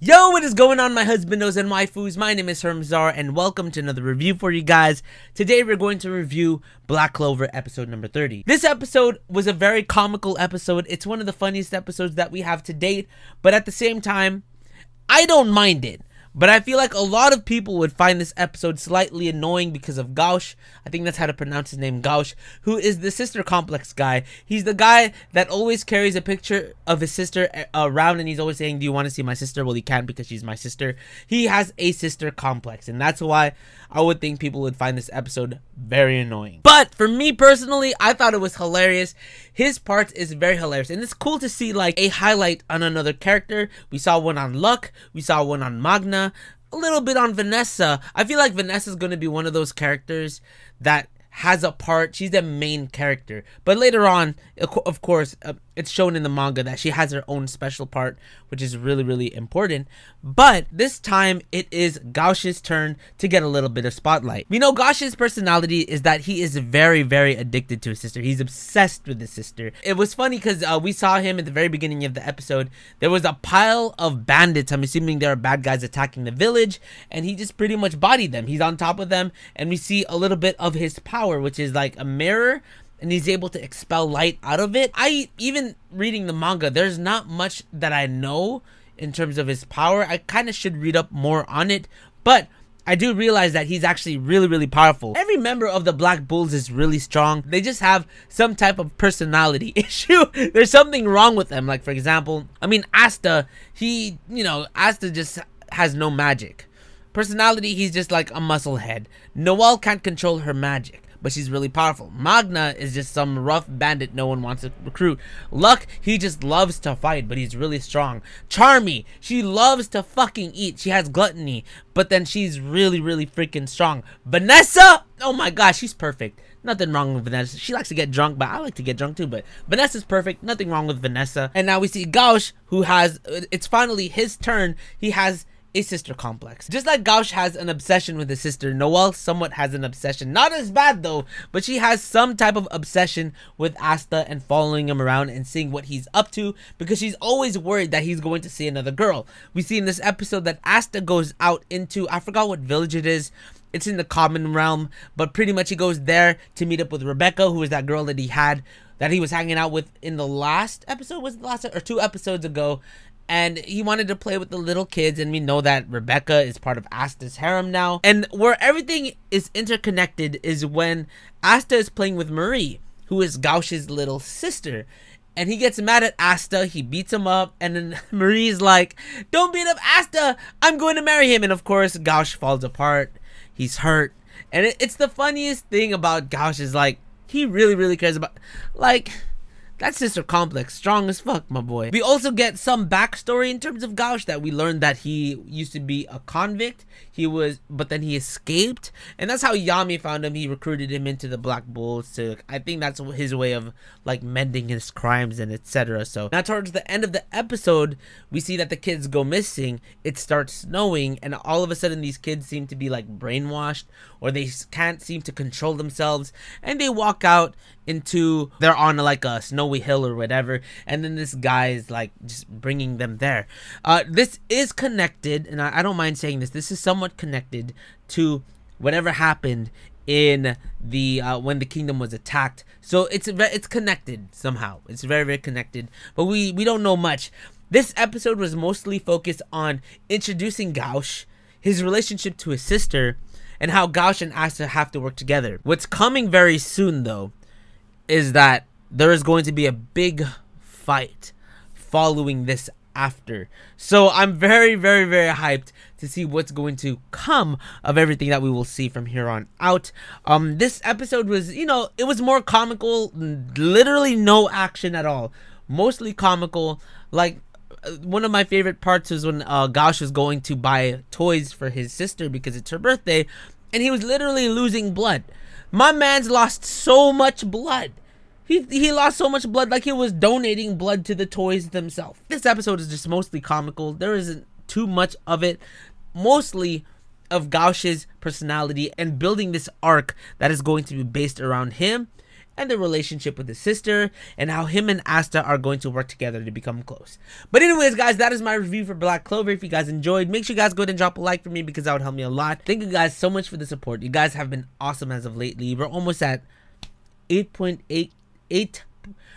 Yo, what is going on, my husbandos and waifus? My name is HERMSAUR and welcome to another review for you guys. Today we're going to review Black Clover episode number 30. This episode was a very comical episode. It's one of the funniest episodes that we have to date, but at the same time, I don't mind it. But I feel like a lot of people would find this episode slightly annoying because of Gauche. I think that's how to pronounce his name, Gauche, who is the sister complex guy. He's the guy that always carries a picture of his sister around and he's always saying, do you want to see my sister? Well, he can't because she's my sister. He has a sister complex, and that's why I would think people would find this episode very annoying. But for me personally, I thought it was hilarious. His part is very hilarious, and it's cool to see like a highlight on another character. We saw one on Luck, we saw one on Magna, a little bit on Vanessa. I feel like Vanessa's going to be one of those characters that has a part. She's the main character, but later on, of course, it's shown in the manga that she has her own special part, which is really important. But this time it is Gauche's turn to get a little bit of spotlight. We know Gauche's personality is that he is very addicted to his sister. He's obsessed with his sister. It was funny because we saw him at the very beginning of the episode. There was a pile of bandits, I'm assuming they are bad guys, attacking the village, and he just pretty much bodied them. He's on top of them, and we see a little bit of his power, which is like a mirror, and he's able to expel light out of it. Even reading the manga, there's not much that I know in terms of his power. I kind of should read up more on it, but I do realize that he's actually really powerful. Every member of the Black Bulls is really strong. They just have some type of personality issue. There's something wrong with them. Like, for example, I mean, Asta, Asta just has no magic. Personality, he's just like a muscle head. Noelle can't control her magic, but she's really powerful. Magna is just some rough bandit no one wants to recruit. Luck, he just loves to fight, but he's really strong. Charmy, she loves to fucking eat. She has gluttony, but then she's really freaking strong. Vanessa, oh my gosh, she's perfect. Nothing wrong with Vanessa. She likes to get drunk, but I like to get drunk too. But Vanessa's perfect. Nothing wrong with Vanessa. And now we see Gauche, who has, it's finally his turn. He has a sister complex. Just like Gauche has an obsession with his sister, Noelle somewhat has an obsession. Not as bad though, but she has some type of obsession with Asta and following him around and seeing what he's up to because she's always worried that he's going to see another girl. We see in this episode that Asta goes out into, I forgot what village it is. It's in the common realm, but pretty much he goes there to meet up with Rebecca, who is that girl that he was hanging out with in the last episode. Was it the last or 2 episodes ago? And he wanted to play with the little kids, and we know that Rebecca is part of Asta's harem now. And where everything is interconnected is when Asta is playing with Marie, who is Gauche's little sister. And he gets mad at Asta, he beats him up, and then Marie's like, don't beat up Asta, I'm going to marry him. And of course, Gauche falls apart, he's hurt. And it's the funniest thing about Gauche is like, he really cares about, like, that sister complex, strong as fuck, my boy. We also get some backstory in terms of Gauche, that we learned that he used to be a convict. But then he escaped, and that's how Yami found him. He recruited him into the Black Bulls I think that's his way of like mending his crimes and etc. So now towards the end of the episode, we see that the kids go missing. It starts snowing, and all of a sudden these kids seem to be like brainwashed, or they can't seem to control themselves, and they walk out into, they're on like a snowy hill or whatever, and then this guy is like just bringing them there. This is connected, and I don't mind saying this is somewhat connected to whatever happened in the when the kingdom was attacked. So it's connected somehow. It's very connected, but we don't know much. This episode was mostly focused on introducing Gauche, his relationship to his sister, and how Gauche and Asta have to work together. What's coming very soon though is that there is going to be a big fight following this after. So I'm very hyped to see what's going to come of everything that we will see from here on out. This episode was, it was more comical, literally no action at all, mostly comical. Like, one of my favorite parts was when Gauche was going to buy toys for his sister because it's her birthday, and he was literally losing blood. My man's lost so much blood. He lost so much blood, like he was donating blood to the toys themselves. This episode is just mostly comical. There isn't too much of it. Mostly of Gauche's personality and building this arc that is going to be based around him and the relationship with his sister, and how him and Asta are going to work together to become close. But anyways, guys, that is my review for Black Clover. If you guys enjoyed, make sure you guys go ahead and drop a like for me, because that would help me a lot. Thank you guys so much for the support. You guys have been awesome as of lately. We're almost at 8.8.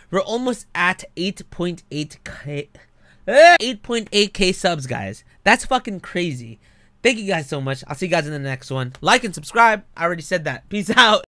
We're almost at 8.8k. 8.8k subs, guys. That's fucking crazy. Thank you guys so much. I'll see you guys in the next one. Like and subscribe. I already said that. Peace out.